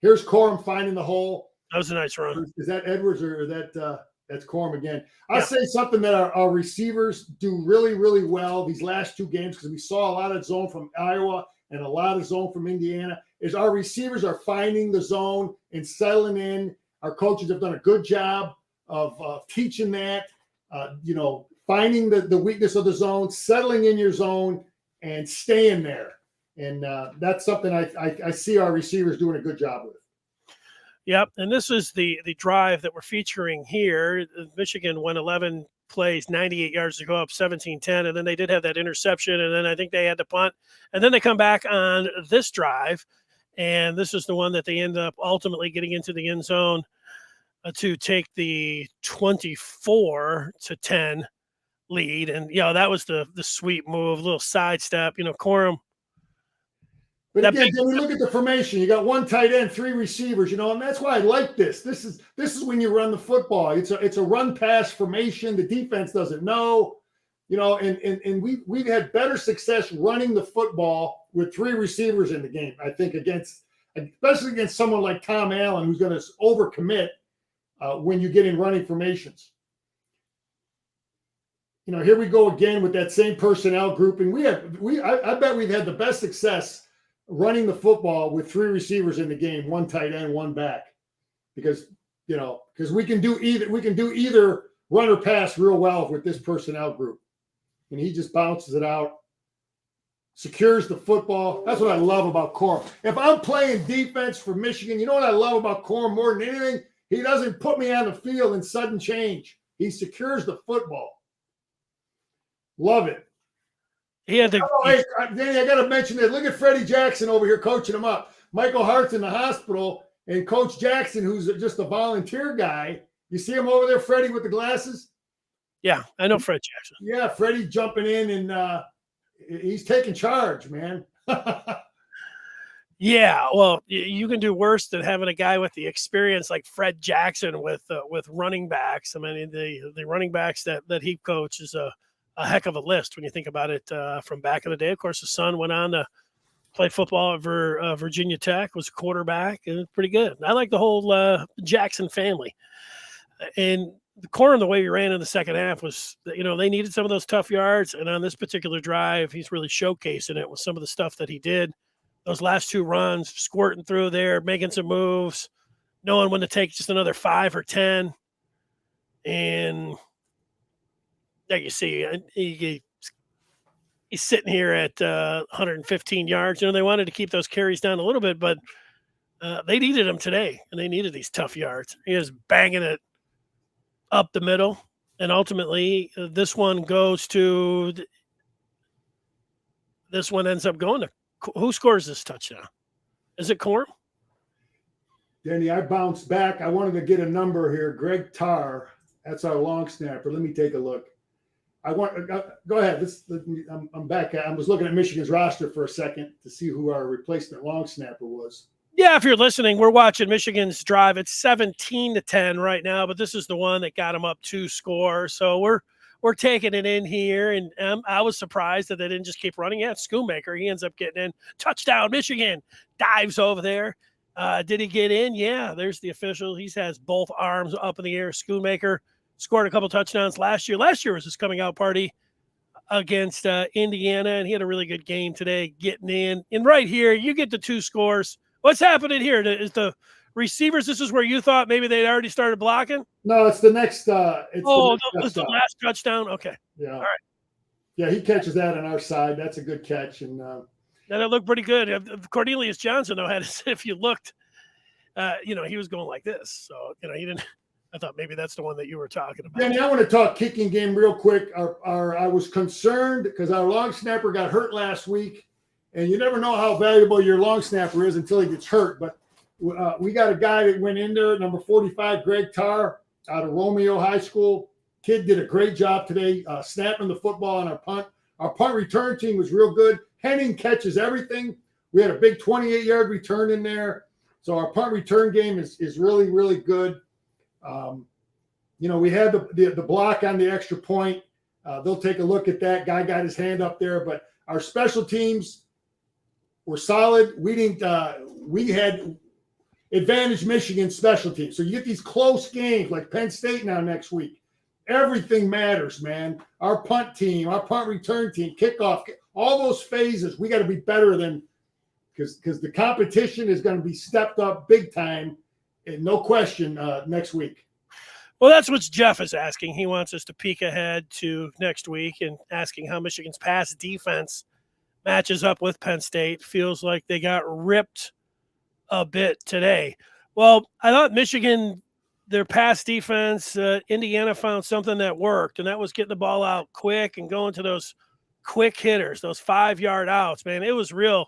Here's Corum finding the hole.
That was a nice run.
Is that Edwards or that's Corum again? I'll say something that our receivers do really, really well these last 2 games, because we saw a lot of zone from Iowa and a lot of zone from Indiana, is our receivers are finding the zone and settling in. Our coaches have done a good job of teaching that, finding the weakness of the zone, settling in your zone, and staying there. And that's something I see our receivers doing a good job with.
Yep, and this is the drive that we're featuring here. Michigan went 11 plays, 98 yards to go up 17-10, and then they did have that interception, and then I think they had to punt. And then they come back on this drive, and this is the one that they end up ultimately getting into the end zone to take the 24-10 lead. And, that was the sweet move, little sidestep, Corum.
But again, when we look at the formation, you got 1 tight end, 3 receivers, and that's why I like this. This is when you run the football. It's a run pass formation. The defense doesn't know, and we've had better success running the football with 3 receivers in the game. I think especially against someone like Tom Allen, who's going to overcommit when you get in running formations. here we go again with that same personnel grouping. I bet we've had the best success running the football with 3 receivers in the game, 1 tight end, 1 back, because we can do either run or pass real well with this personnel group. And he just bounces it out, secures the football. That's what I love about Corum. If I'm playing defense for Michigan, you know what I love about Corum more than anything? He doesn't put me on the field in sudden change. He secures the football. Love it.
Hey,
Danny, I got to mention that. Look at Freddie Jackson over here coaching him up. Michael Hart's in the hospital, and Coach Jackson, who's just a volunteer guy, you see him over there, Freddie, with the glasses?
Yeah, I know Fred Jackson.
Yeah, Freddie jumping in, and he's taking charge, man.
Yeah, well, you can do worse than having a guy with the experience like Fred Jackson with running backs. I mean, the running backs that he coaches a heck of a list when you think about it from back in the day. Of course, his son went on to play football at Virginia Tech, was a quarterback, and pretty good. I like the whole Jackson family. And the Corum, the way we ran in the second half was, they needed some of those tough yards. And on this particular drive, he's really showcasing it with some of the stuff that he did. Those last 2 runs, squirting through there, making some moves, knowing when to take just another 5 or 10. And there you see, he's sitting here at 115 yards. They wanted to keep those carries down a little bit, but they needed him today, and they needed these tough yards. He is banging it up the middle, and ultimately this one ends up going to who scores this touchdown? Is it Corum?
Danny, I bounced back. I wanted to get a number here. Greg Tarr, that's our long snapper. Let me take a look. Go ahead. I'm back. I was looking at Michigan's roster for a second to see who our replacement long snapper was.
Yeah, if you're listening, we're watching Michigan's drive. It's 17-10 right now, but this is the one that got them up 2 scores. So we're taking it in here, and I was surprised that they didn't just keep running. Yeah, Schoonmaker, he ends up getting in. Touchdown, Michigan. Dives over there. Did he get in? Yeah, there's the official. He has both arms up in the air. Schoonmaker scored a couple touchdowns last year. Last year was his coming out party against Indiana, and he had a really good game today getting in. And right here, you get the 2 scores. What's happening here? Is the receivers, this is where you thought maybe they'd already started blocking?
No, it's the next.
It's the last touchdown? Okay.
Yeah.
All right.
Yeah, he catches that on our side. That's a good catch. And
it looked pretty good. Cornelius Johnson, though, if you looked, he was going like this. So, he didn't. I thought maybe that's the one that you were talking about.
Danny, I want to talk kicking game real quick. I was concerned because our long snapper got hurt last week. And you never know how valuable your long snapper is until he gets hurt. But we got a guy that went in there, number 45, Greg Tarr, out of Romeo High School. Kid did a great job today snapping the football on our punt. Our punt return team was real good. Henning catches everything. We had a big 28-yard return in there. So our punt return game is really, really good. We had the block on the extra point. They'll take a look at that. Guy got his hand up there. But our special teams were solid. We had advantage Michigan special teams. So you get these close games like Penn State now next week. Everything matters, man. Our punt team, our punt return team, kickoff, all those phases, we got to be better than because the competition is going to be stepped up big time, and no question next week.
Well, that's what Jeff is asking. He wants us to peek ahead to next week and asking how Michigan's pass defense matches up with Penn State. Feels like they got ripped a bit today. Well, I thought Michigan, their pass defense, Indiana found something that worked, and that was getting the ball out quick and going to those quick hitters, those 5-yard outs, man. It was real.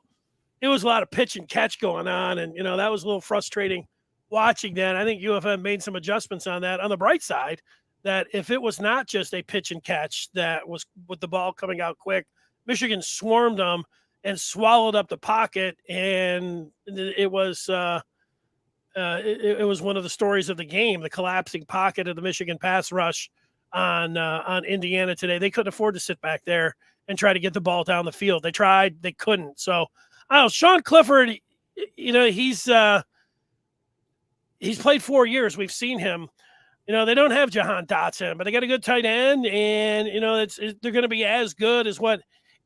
It was a lot of pitch and catch going on, and, that was a little frustrating watching that. I think UFM made some adjustments on that. On the bright side, that if it was not just a pitch and catch that was with the ball coming out quick, Michigan swarmed them and swallowed up the pocket, and it was it was one of the stories of the game, the collapsing pocket of the Michigan pass rush on Indiana today. They couldn't afford to sit back there and try to get the ball down the field. They tried, they couldn't. So, I don't know, Sean Clifford, he's played 4 years. We've seen him They don't have Jahan Dotson, but they got a good tight end, and they're going to be as good as what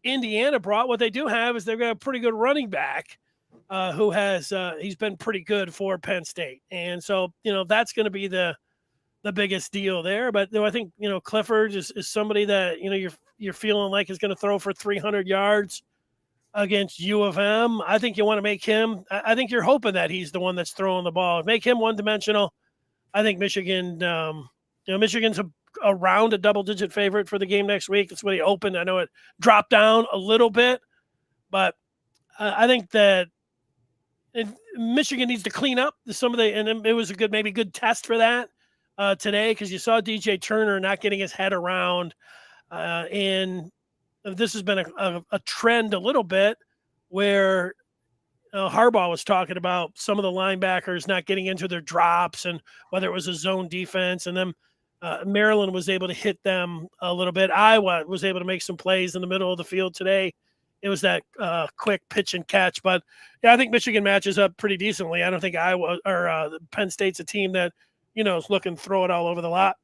Indiana brought. What they do have is they've got a pretty good running back who has he's been pretty good for Penn State, and so that's going to be the biggest deal there. But I think Clifford is somebody that you're feeling like is going to throw for 300 yards against U of M. I think you want to make him. I think you're hoping that he's the one that's throwing the ball. Make him one-dimensional. I think Michigan, Michigan's around a double-digit favorite for the game next week. That's what he opened. I know it dropped down a little bit, but I think that Michigan needs to clean up some of and it was a good test for that today, because you saw DJ Turner not getting his head around, and this has been a trend a little bit where Harbaugh was talking about some of the linebackers not getting into their drops, and whether it was a zone defense, and then Maryland was able to hit them a little bit. Iowa was able to make some plays in the middle of the field today. It was that quick pitch and catch. But yeah, I think Michigan matches up pretty decently. I don't think Iowa or Penn State's a team that is looking to throw it all over the lot.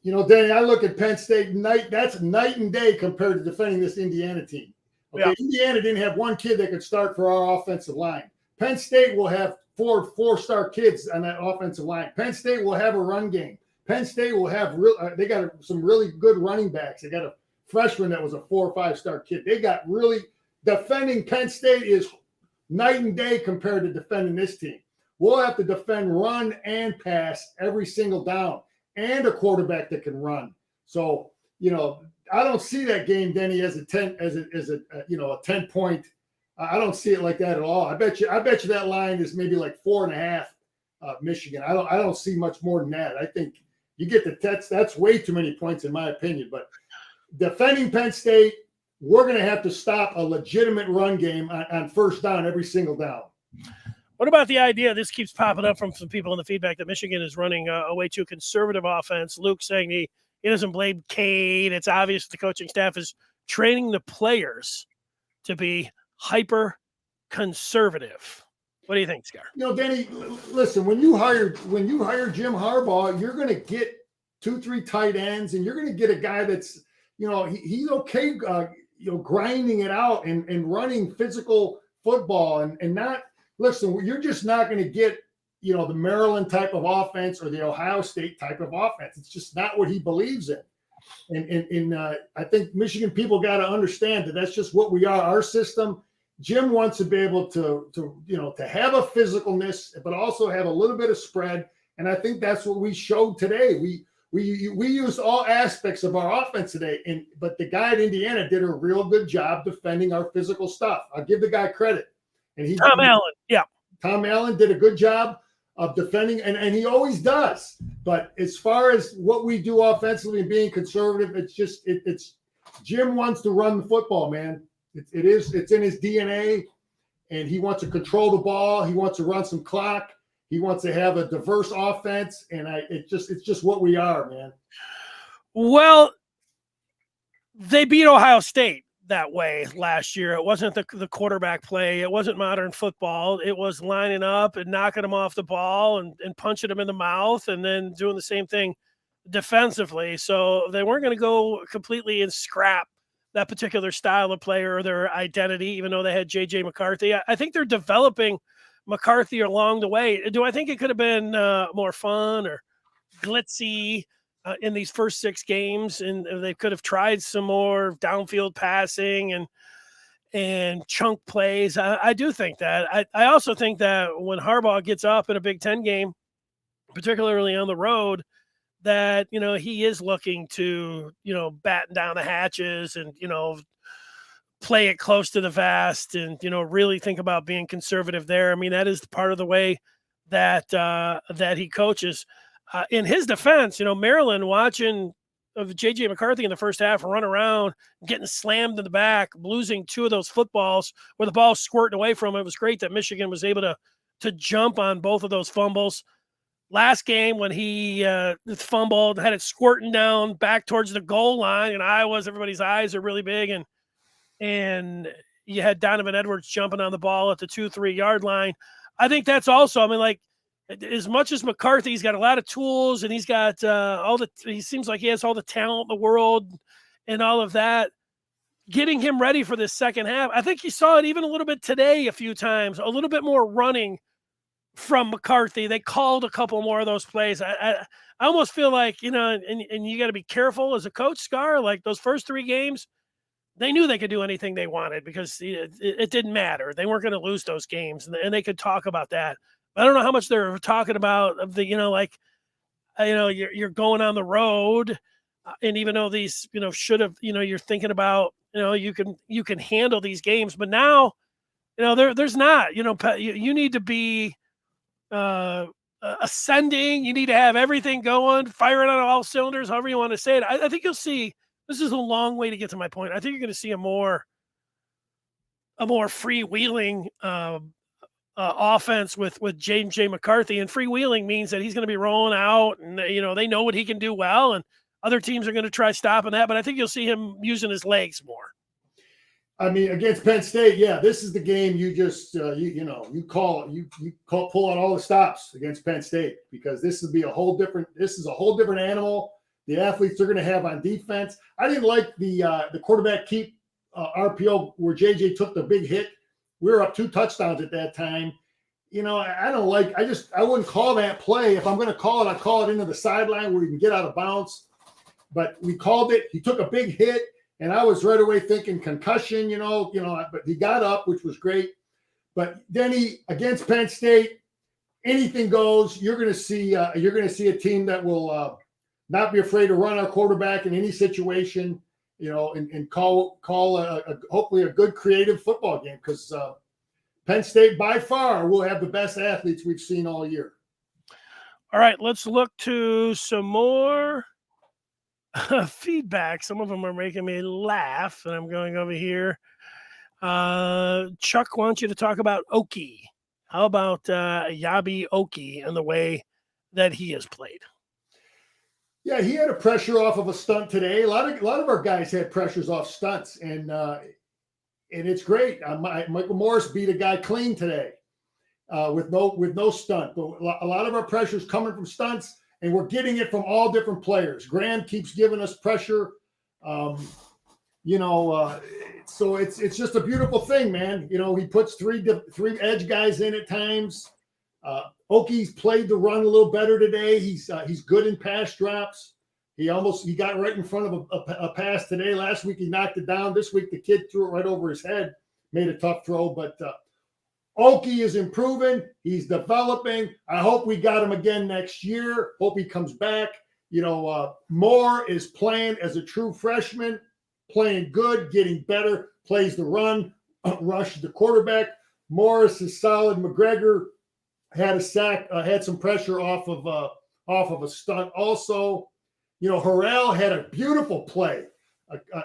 Danny, I look at Penn State that's night and day compared to defending this Indiana team. Okay, yeah. Indiana didn't have one kid that could start for our offensive line. Penn State will have four-star kids on that offensive line. Penn State will have a run game. Penn State will have they got some really good running backs. They got a freshman that was a 4- or 5-star kid. They got really defending Penn State is night and day compared to defending this team. We'll have to defend run and pass every single down, and a quarterback that can run. So, I don't see that game, Denny, as a 10-point. I don't see it like that at all. I bet you that line is maybe like 4.5 Michigan. I don't see much more than that. I think you get that's way too many points in my opinion. But defending Penn State, we're going to have to stop a legitimate run game on first down every single down.
What about the idea, this keeps popping up from some people in the feedback, that Michigan is running a way too conservative offense? Luke saying he doesn't blame Cade. It's obvious the coaching staff is training the players to be hyper conservative. What do you think, Scar?
Danny, listen, when you hire Jim Harbaugh, you're going to get 2-3 tight ends, and you're going to get a guy that's, he's okay, grinding it out and running physical football and not. Listen, you're just not going to get, the Maryland type of offense or the Ohio State type of offense. It's just not what he believes in. And I think Michigan people got to understand that that's just what we are. Our system, Jim wants to be able to have a physicalness, but also have a little bit of spread. And I think that's what we showed today. We used all aspects of our offense today. But the guy at Indiana did a real good job defending our physical stuff. I'll give the guy credit. And
Tom Allen, yeah.
Tom Allen did a good job of defending, and he always does. But as far as what we do offensively and being conservative, it's Jim wants to run the football, man. It's in his DNA, and he wants to control the ball. He wants to run some clock. He wants to have a diverse offense, and it's just what we are, man.
Well, they beat Ohio State that way last year. It wasn't the quarterback play. It wasn't modern football. It was lining up and knocking them off the ball and punching them in the mouth, and then doing the same thing defensively. So they weren't going to go completely and scrap that particular style of play or their identity, even though they had J.J. McCarthy. I think they're developing McCarthy along the way. Do I think it could have been more fun or glitzy in these first 6 games, and they could have tried some more downfield passing and chunk plays? I do think that. I also think that when Harbaugh gets up in a Big Ten game, particularly on the road, that, he is looking to, batten down the hatches and, play it close to the vest and, really think about being conservative there. I mean, that is part of the way that he coaches. In his defense, Maryland watching of J.J. McCarthy in the first half run around, getting slammed in the back, losing 2 of those footballs where the ball squirting away from him. It was great that Michigan was able to jump on both of those fumbles. Last game when he fumbled, had it squirting down back towards the goal line, and everybody's eyes are really big, and you had Donovan Edwards jumping on the ball at the 2-3 yard line. I think that's also, as much as McCarthy's got a lot of tools and he's got he seems like he has all the talent in the world and all of that, getting him ready for this second half. I think you saw it even a little bit today, a few times, a little bit more running from McCarthy. They called a couple more of those plays. I almost feel like, and you got to be careful as a coach, Scar, like those first 3 games, they knew they could do anything they wanted because it didn't matter. They weren't going to lose those games, and they could talk about that. I don't know how much they're talking about of the, you're going on the road, and even though these, should have, you're thinking about, you can handle these games, but now, there's not, you need to be ascending. You need to have everything going, firing on all cylinders, however you want to say it. I think you'll see. This is a long way to get to my point. I think you're going to see a more freewheeling offense with James J. McCarthy, and freewheeling means that he's going to be rolling out, and they know what he can do well, and other teams are going to try stopping that. But I think you'll see him using his legs more.
I mean, against Penn State, yeah, this is the game you just pull out all the stops against Penn State, because this is a whole different animal. The athletes they're going to have on defense. I didn't like the quarterback keep RPO where JJ took the big hit. We were up 2 touchdowns at that time. I don't like. I wouldn't call that play. If I'm going to call it, I'd call it into the sideline where he can get out of bounds. But we called it. He took a big hit, and I was right away thinking concussion. But he got up, which was great. But then against Penn State, anything goes. You're going to see a team that will not be afraid to run our quarterback in any situation, and call hopefully a good creative football game, because Penn State by far will have the best athletes we've seen all year.
All right, let's look to some more feedback. Some of them are making me laugh, and I'm going over here. Chuck wants you to talk about Oki. How about Yabi Oki and the way that he has played?
Yeah, he had a pressure off of a stunt today. A lot of our guys had pressures off stunts, and it's great. Michael Morris beat a guy clean today with no stunt. But a lot of our pressures coming from stunts, and we're getting it from all different players. Graham keeps giving us pressure. So it's just a beautiful thing, man. He puts three edge guys in at times. Oki's played the run a little better today. He's good in pass drops. He got right in front of a pass today. Last week he knocked it down. This week the kid threw it right over his head, made a tough throw. But Oki is improving. He's developing. I hope we got him again next year. Hope he comes back. Moore is playing as a true freshman, playing good, getting better, plays the run, rushes the quarterback. Morris is solid. McGregor had a sack, had some pressure off of a stunt. Also, Harrell had a beautiful play,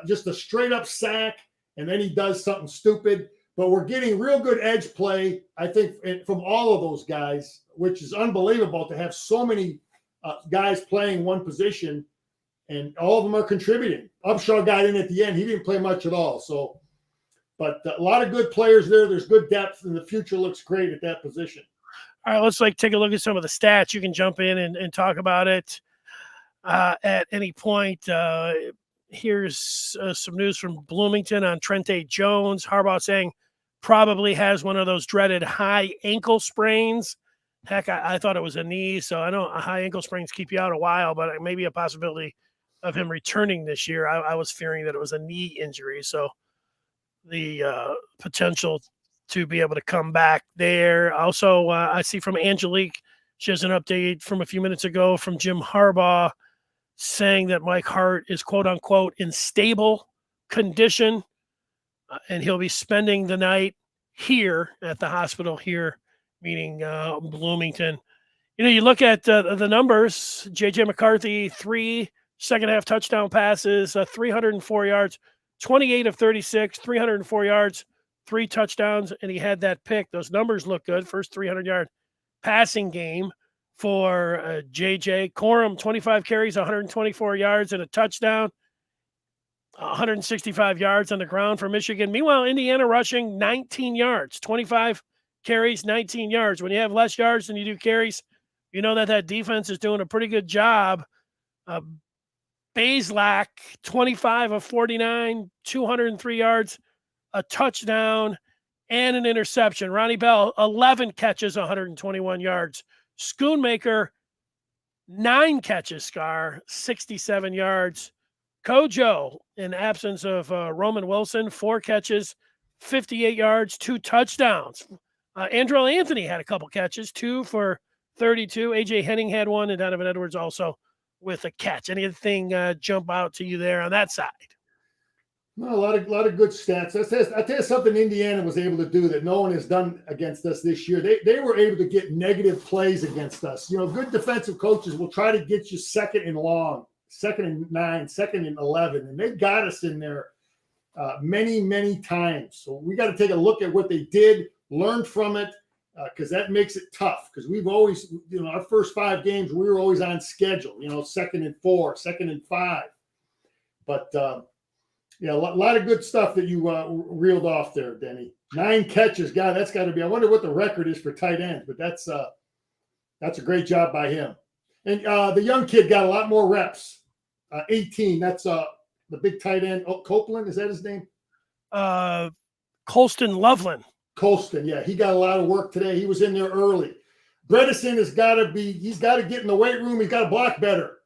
just a straight up sack, and then he does something stupid. But we're getting real good edge play, I think, from all of those guys, which is unbelievable to have so many guys playing one position, and all of them are contributing. Upshaw got in at the end. He didn't play much at all. So, but a lot of good players there. There's good depth, and the future looks great at that position.
All right, let's take a look at some of the stats. You can jump in and talk about it at any point. Here's some news from Bloomington on Trente Jones. Harbaugh saying probably has one of those dreaded high ankle sprains. Heck, I thought it was a knee, so I know high ankle sprains keep you out a while, but maybe a possibility of him returning this year. I was fearing that it was a knee injury, so the potential to be able to come back there. Also, I see from Angelique, she has an update from a few minutes ago from Jim Harbaugh saying that Mike Hart is quote unquote in stable condition, and he'll be spending the night here at the hospital here, meaning Bloomington. You look at the numbers. J.J. McCarthy, 3 second-half touchdown passes, 304 yards, 28 of 36, 304 yards, 3 touchdowns, and he had that pick. Those numbers look good. First 300-yard passing game for J.J. Corum, 25 carries, 124 yards, and a touchdown. 165 yards on the ground for Michigan. Meanwhile, Indiana rushing 19 yards, 25 carries, 19 yards. When you have less yards than you do carries, You know that defense is doing a pretty good job. Bazelak, 25 of 49, 203 yards, a touchdown, and an interception. Ronnie Bell, 11 catches, 121 yards. Schoonmaker, 9 catches, 67 yards. Kojo, in absence of Roman Wilson, 4 catches, 58 yards, 2 touchdowns. Andrell Anthony had a couple catches, 2 for 32. A.J. Henning had 1, and Donovan Edwards also with a catch. Anything jump out to you there on that side?
No, a lot of good stats. I tell you something Indiana was able to do that no one has done against us this year. They were able to get negative plays against us. Good defensive coaches will try to get you 2nd and long, 2nd and 9, 2nd and 11, and they got us in there many, many times. So we got to take a look at what they did, learn from it, because that makes it tough. Because we've always, our first 5 games, we were always on schedule. 2nd and 4, 2nd and 5. But yeah, a lot of good stuff that you reeled off there, Denny. 9 catches, God, that's got to be. I wonder what the record is for tight ends, but that's a great job by him. And the young kid got a lot more reps. 18. That's the big tight end. Oh, Copeland, is that his name?
Colston Loveland.
Colston, yeah, he got a lot of work today. He was in there early. Bredesen he's got to get in the weight room. He's got to block better.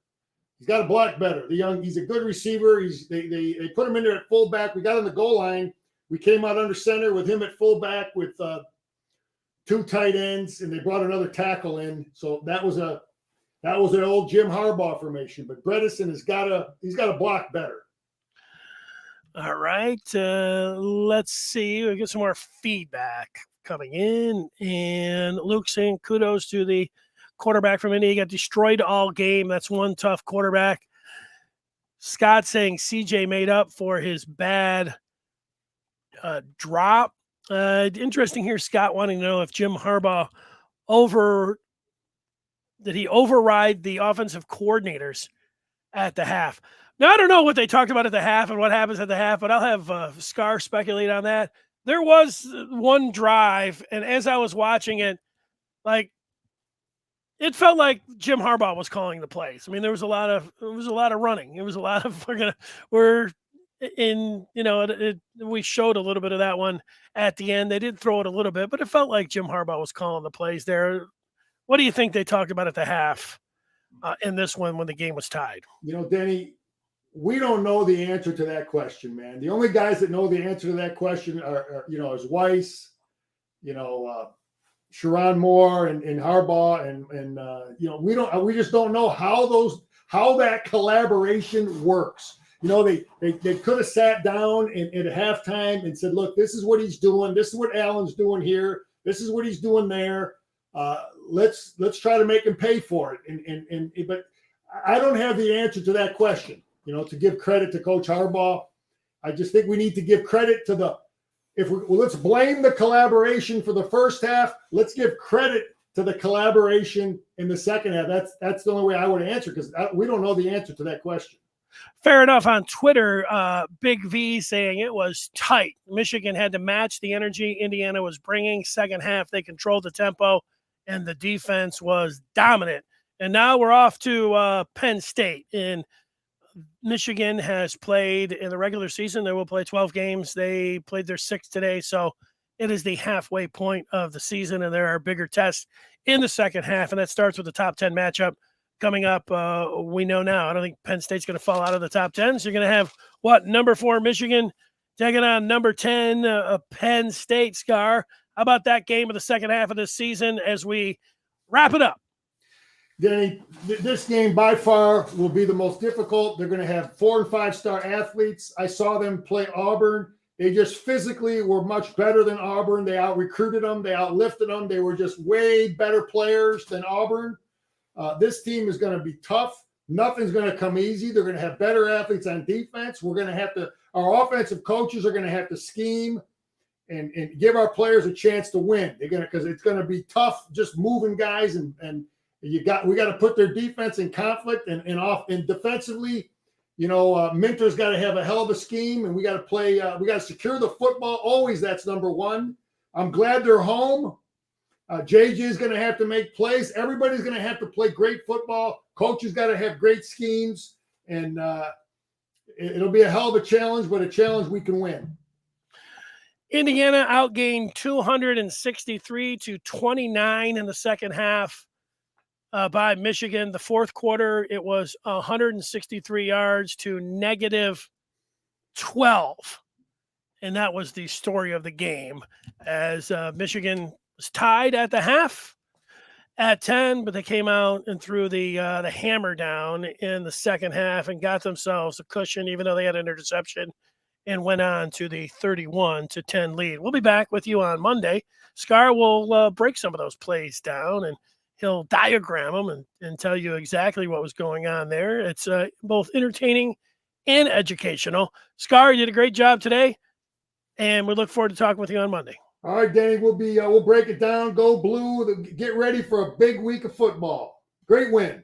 He's a good receiver. They put him in there at fullback. We got on the goal line. We came out under center with him at fullback with 2 tight ends, and they brought another tackle in. So that was an old Jim Harbaugh formation. But Bredesen he's got to block better.
All right. Let's see. We get some more feedback coming in. And Luke saying kudos to the quarterback from India. He got destroyed all game. That's one tough quarterback. Scott saying CJ made up for his bad drop. Interesting here, Scott wanting to know if Jim Harbaugh did he override the offensive coordinators at the half? Now, I don't know what they talked about at the half and what happens at the half, but I'll have Scar speculate on that. There was one drive, and as I was watching it, it felt like Jim Harbaugh was calling the plays. I mean, there was a lot of running. It was a lot of we showed a little bit of that one at the end. They did throw it a little bit, but it felt like Jim Harbaugh was calling the plays there. What do you think they talked about at the half in this one when the game was tied?
Denny, we don't know the answer to that question, man. The only guys that know the answer to that question are is Weiss, Sharon Moore and Harbaugh and we just don't know how that collaboration works. They could have sat down at halftime and said, look, this is what he's doing. This is what Allen's doing here. This is what he's doing there. Let's try to make him pay for it. But I don't have the answer to that question. To give credit to Coach Harbaugh, I just think we need to give credit to let's blame the collaboration for the first half. Let's give credit to the collaboration in the second half. That's the only way I would answer, because we don't know the answer to that question.
Fair enough. On Twitter, Big V saying it was tight. Michigan had to match the energy Indiana was bringing. Second half, they controlled the tempo, and the defense was dominant. And now we're off to Penn State. And Michigan has played in the regular season. They will play 12 games. They played their 6th today. So it is the halfway point of the season, and there are bigger tests in the second half. And that starts with the top 10 matchup coming up. We know now. I don't think Penn State's going to fall out of the top 10. So you're going to have number 4 Michigan taking on number 10 Penn State. Scar, how about that game of the second half of this season as we wrap it up?
Denny, this game by far will be the most difficult. They're going to have 4- and 5-star athletes. I saw them play Auburn. They just physically were much better than Auburn. They out-recruited them. They outlifted them. They were just way better players than Auburn. This team is going to be tough. Nothing's going to come easy. They're going to have better athletes on defense. Our offensive coaches are going to have to scheme and give our players a chance to win. Because it's going to be tough just moving guys and we got to put their defense in conflict and defensively, Minter's got to have a hell of a scheme, and we got to play. We got to secure the football. Always, that's number one. I'm glad they're home. JJ is going to have to make plays. Everybody's going to have to play great football. Coaches got to have great schemes, and it'll be a hell of a challenge, but a challenge we can win.
Indiana outgained 263-29 in the second half by Michigan. The fourth quarter, it was 163 yards to negative 12. And that was the story of the game, as Michigan was tied at the half at 10, but they came out and threw the hammer down in the second half and got themselves a cushion, even though they had an interception, and went on to the 31-10 lead. We'll be back with you on Monday. Scar will break some of those plays down, and he'll diagram them and tell you exactly what was going on there. It's both entertaining and educational. Scar, you did a great job today, and we look forward to talking with you on Monday.
All right, Danny, we'll break it down. Go Blue. Get ready for a big week of football. Great win.